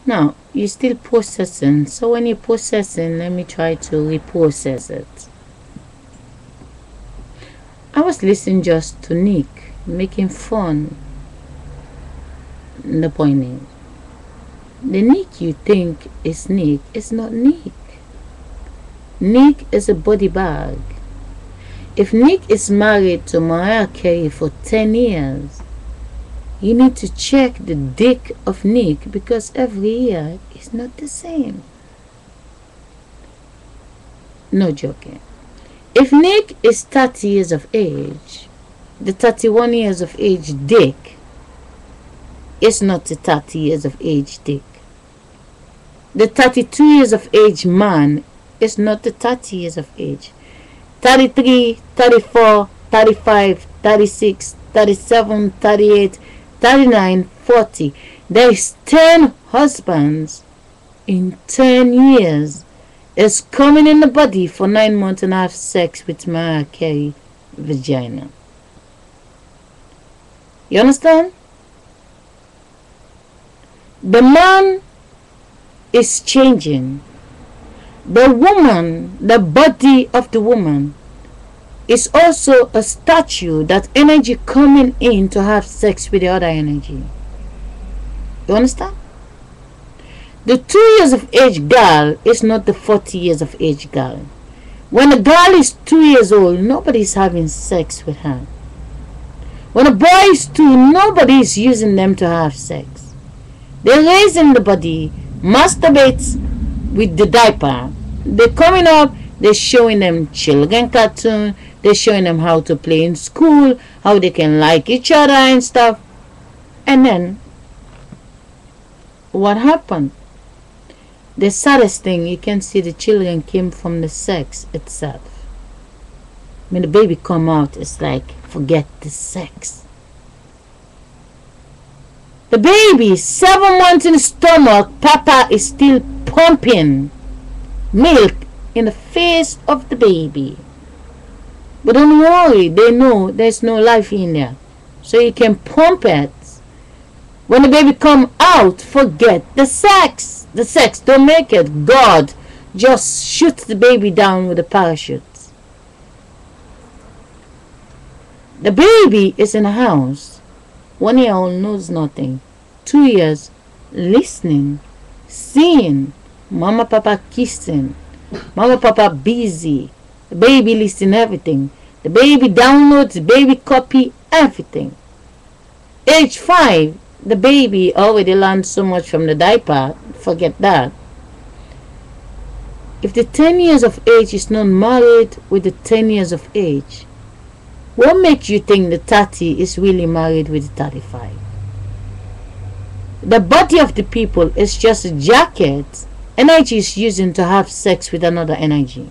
Now, you're still processing. So when you're processing, let me try to reprocess it. I was listening just to Nick making fun. The point is, the Nick you think is Nick is not Nick. Nick is a body bag. If Nick is married to Mariah Carey for 10 years, you need to check the dick of Nick, because every year is not the same. No joking. If Nick is 30 years of age, the 31 years of age dick is not the 30 years of age dick. The 32 years of age man is not the 30 years of age. 33, 34, 35, 36, 37, 38, 39, 40. There is 10 husbands in 10 years is coming in the body for 9 months and have sex with Mariah Carey vagina. You understand? The man is changing. The woman, the body of the woman, is also a statue, that energy coming in to have sex with the other energy. You understand? The 2 years of age girl is not the 40 years of age girl. When a girl is 2 years old, nobody is having sex with her. When a boy is 2, nobody is using them to have sex. They're raising the body, masturbates with the diaper. They're coming up, they're showing them children cartoon, they're showing them how to play in school, how they can like each other and stuff. And then, what happened? The saddest thing, you can see the children came from the sex itself. When the baby come out, it's like, forget the sex. The baby, 7 months in the stomach, Papa is still pumping milk in the face of the baby. But don't worry, they know there's no life in there. So you can pump it. When the baby come out, forget the sex. The sex, don't make it. God just shoots the baby down with a parachute. The baby is in a house. 1 year old knows nothing. 2 years listening, seeing, mama papa kissing, mama papa busy. The baby listen everything. The baby downloads, the baby copy everything. Age 5, the baby already learned so much from the diaper. Forget that. If the 10 years of age is not married with the 10 years of age, what makes you think the 30 is really married with the 35? The body of the people is just a jacket energy is using to have sex with another energy.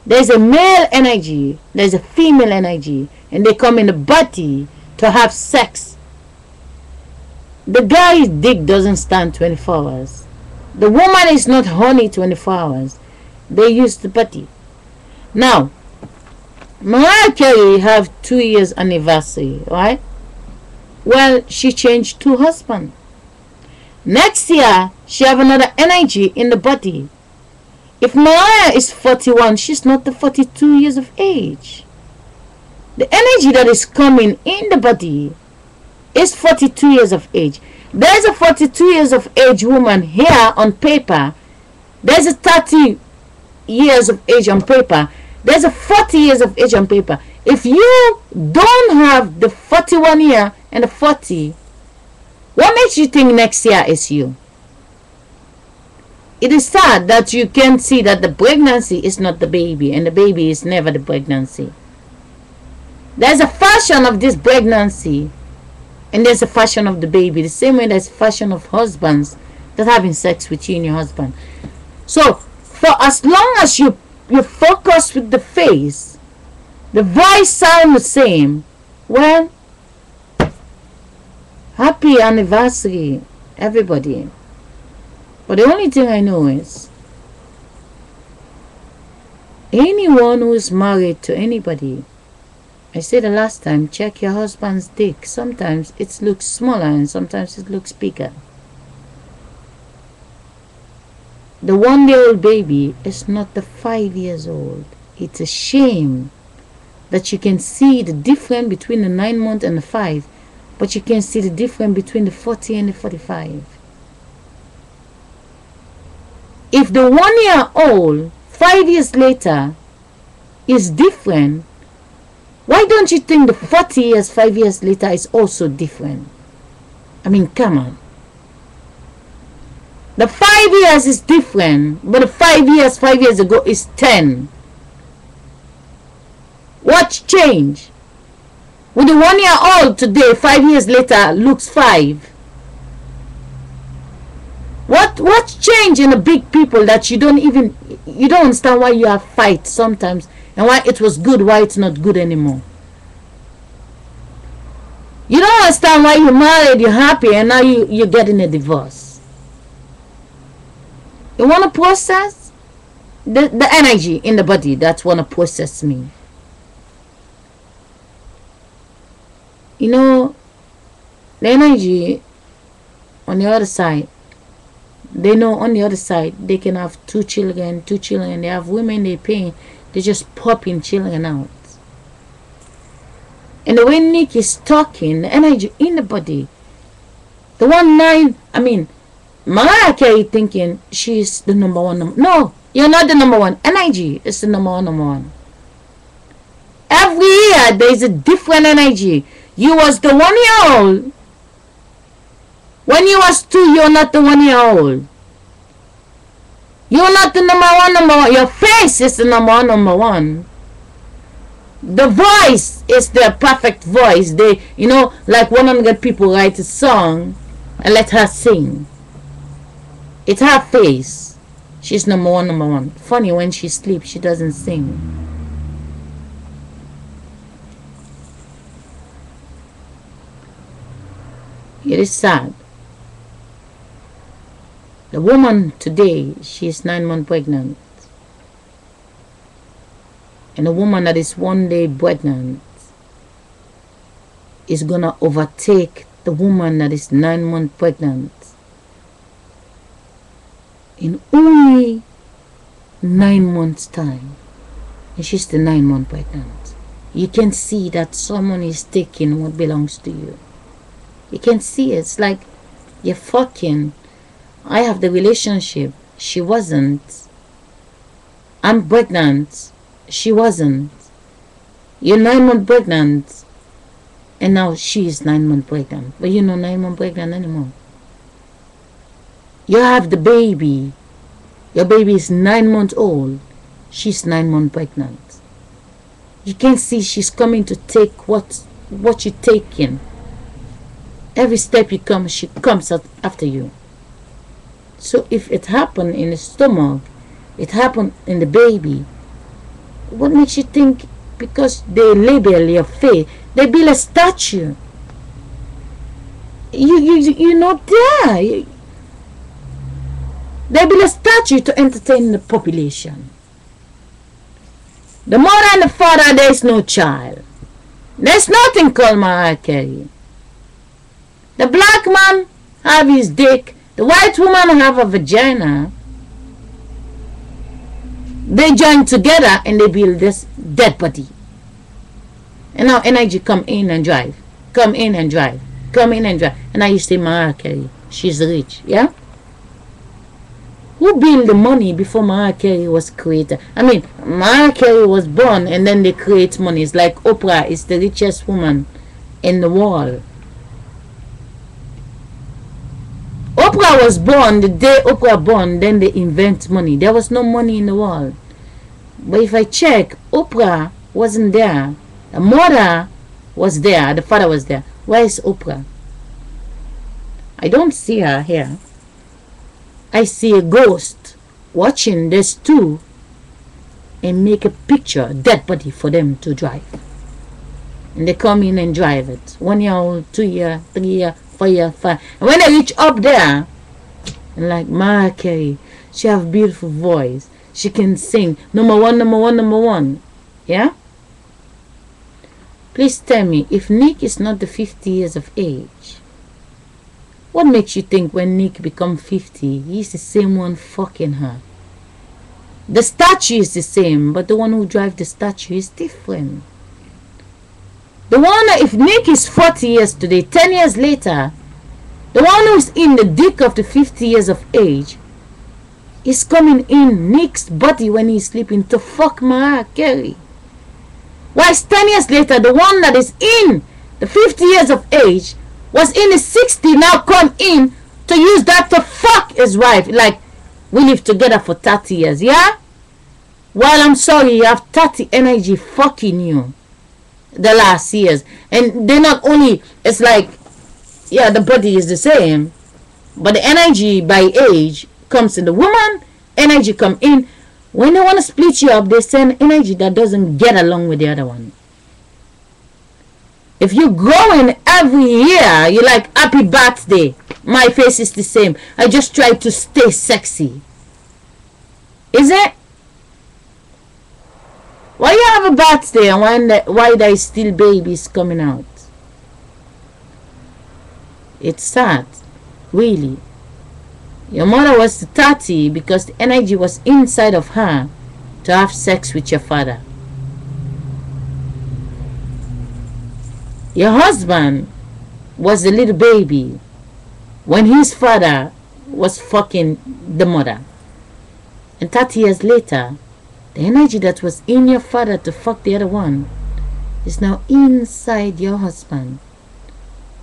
There's a male energy, there's a female energy, and they come in the body to have sex. The guy's dick doesn't stand 24 hours. The woman is not horny 24 hours. They use the body. Now, Mariah Carey have 2 years anniversary, right? Well, she changed 2 husbands. Next year, she have another energy in the body. If Mariah is 41, she's not the 42 years of age. The energy that is coming in the body is 42 years of age. There's a 42 years of age woman here on paper. There's a 30 years of age on paper. There's a 40 years of age on paper. If you don't have the 41 year and the 40, what makes you think next year is you? It is sad that you can see that the pregnancy is not the baby and the baby is never the pregnancy. There's a fashion of this pregnancy and there's a fashion of the baby. The same way there's fashion of husbands that having sex with you and your husband. So, for as long as you focus with the face, the voice sound the same, well, happy anniversary, everybody. But the only thing I know is, anyone who is married to anybody, I said the last time, check your husband's dick. Sometimes it looks smaller and sometimes it looks bigger. The 1 day old baby is not the 5 years old. It's a shame that you can see the difference between the 9 month and the 5, but you can see the difference between the 40 and the 45. If the 1 year old 5 years later is different, why don't you think the 40 years 5 years later is also different? I mean, come on. The 5 years is different, but the 5 years 5 years ago is 10. What's changed? With the 1 year old today, 5 years later looks 5. What's changed in the big people that you don't understand why you have fights sometimes and why it was good, why it's not good anymore. You don't understand why you married, you're happy, and now you're getting a divorce. You want to process the energy in the body that want to process me. You know, the energy on the other side, they know on the other side they can have two children. They have women they pay, they just popping children out. And the way Nick is talking, the energy in the body, the 1-9, I mean, Mariah Carey thinking she's the number one. No, you're not the number one. Energy is the number one. Every year there's a different energy. You was the 1 year old. When you was 2, you're not the 1 year old. You're not the number one. Your face is the number one. The voice is the perfect voice. They, like 100 people write a song and let her sing. It's her face. She's number one. Funny, when she sleeps, she doesn't sing. It is sad. The woman today, she is 9 months pregnant. And the woman that is 1 day pregnant is gonna overtake the woman that is 9 months pregnant in only 9 months time. And she's the 9 months pregnant. You can see that someone is taking what belongs to you. You can see it. It's like you're fucking. I have the relationship. She wasn't. I'm pregnant. She wasn't. You're 9 months pregnant. And now she's 9 months pregnant. But you're not 9 months pregnant anymore. You have the baby. Your baby is 9 months old. She's 9 months pregnant. You can see she's coming to take what you're taking. Every step you come, she comes after you. So if it happened in the stomach, it happened in the baby, what makes you think because they label your face, they build a statue? You're not there. They build a statue to entertain the population. The mother and the father, there is no child. There's nothing called Mariah Carey. The black man have his dick. The white woman have a vagina. They join together and they build this dead body. And now energy come in and drive. Come in and drive. Come in and drive. And now you say Mariah Carey, she's rich. Yeah? Who built the money before Mariah Carey was created? I mean, Mariah Carey was born and then they create money. It's like Oprah is the richest woman in the world. Oprah was born, the day Oprah born, then they invent money. There was no money in the world. But if I check, Oprah wasn't there. The mother was there, the father was there. Where is Oprah? I don't see her here. I see a ghost watching these two and make a picture, dead body for them to drive. And they come in and drive it. 1 year old, 2 year, 3 year, 4 year, 5. And when they reach up there, and like Mariah Carey, she have beautiful voice. She can sing. Number one. Yeah? Please tell me, if Nick is not the 50 years of age, What makes you think when Nick become 50, he's the same one fucking her? The statue is the same, but the one who drives the statue is different. The one, if Nick is 40 years today, 10 years later, the one who's in the dick of the 50 years of age is coming in Nick's body when he's sleeping to fuck Mariah Carey. Whilst 10 years later, the one that is in the 50 years of age was in his 60, now come in to use that to fuck his wife. Like, we live together for 30 years, yeah? Well, I'm sorry, you have 30 energy fucking you the last years. And they're not only, it's like, yeah, the body is the same, but the energy by age comes in the woman, energy come in. When they want to split you up, they send energy that doesn't get along with the other one. If you're growing every year, you're like, happy birthday, my face is the same, I just try to stay sexy. Is it? Why you have a birthday and why there is still babies coming out? It's sad, really. Your mother was 30 because the energy was inside of her to have sex with your father. Your husband was a little baby when his father was fucking the mother. And 30 years later, the energy that was in your father to fuck the other one is now inside your husband.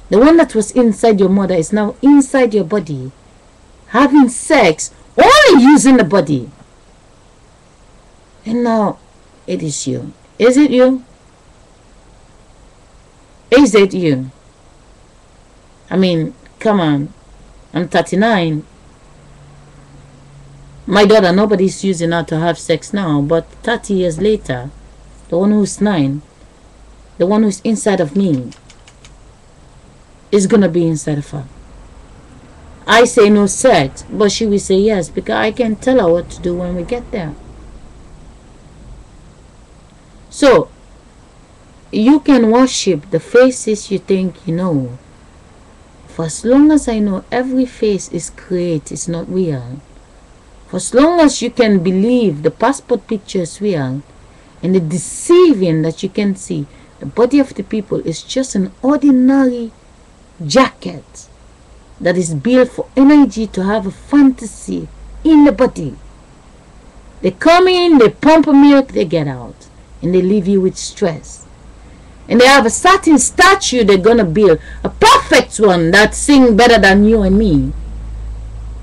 The one that was inside your mother is now inside your body, having sex, only using the body. And now it is you. Is it you? Is it you? I mean, come on. I'm 39. My daughter, nobody's using her to have sex now, but 30 years later, the one who's 9, the one who's inside of me, is gonna be inside of her. I say no sex, but she will say yes, because I can tell her what to do when we get there. So, you can worship the faces you think you know. For as long as I know every face is created, it's not real. For as long as you can believe the passport picture is real, and the deceiving that you can see, the body of the people is just an ordinary jacket that is built for energy to have a fantasy in the body. They come in, they pump milk, they get out, and they leave you with stress. And they have a certain statue they're gonna build, a perfect one that sing better than you and me.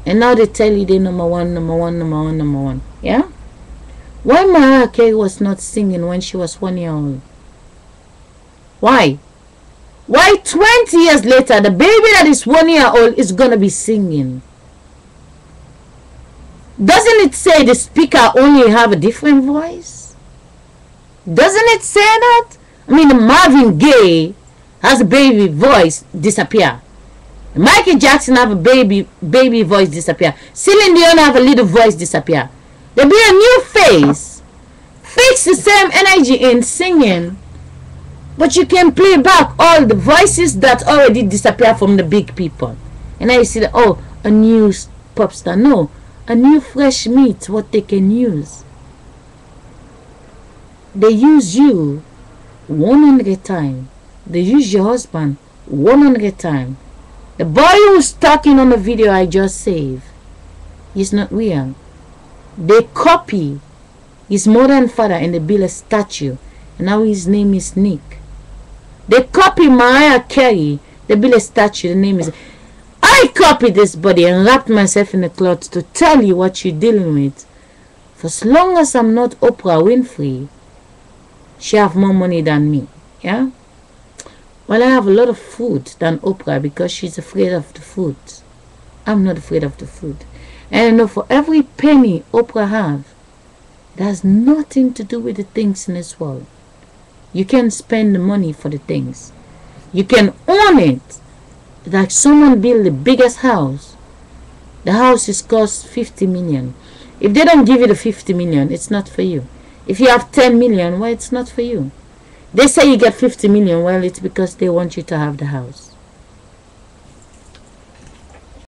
And now they tell you they're number one, number one, number one, number one. Yeah? Why Mariah Carey was not singing when she was 1 year old? Why? Why 20 years later, the baby that is 1 year old is gonna be singing? Doesn't it say the speaker only have a different voice? Doesn't it say that? I mean, the Marvin Gaye has a baby voice disappear. Michael Jackson have a baby voice disappear. Celine Dion have a little voice disappear. There be a new face. Fix the same energy in singing, but you can play back all the voices that already disappear from the big people. And now you see that, oh, a new pop star. No, a new fresh meat, what they can use. They use you 100 times. They use your husband 100 times. The boy who's talking on the video I just saved, he's not real. They copy his mother and father and they build a statue. And now his name is Nick. They copy Mariah Carey. They build a statue. The name is... I copied this body and wrapped myself in a cloth to tell you what you're dealing with. For as long as I'm not Oprah Winfrey, she have more money than me. Yeah? Well, I have a lot of food than Oprah because she's afraid of the food. I'm not afraid of the food. And I know for every penny Oprah have, it has nothing to do with the things in this world. You can spend the money for the things. You can own it. Like someone build the biggest house. The house is cost 50 million. If they don't give you the 50 million, it's not for you. If you have 10 million, well, it's not for you. They say you get 50 million, well, it's because they want you to have the house.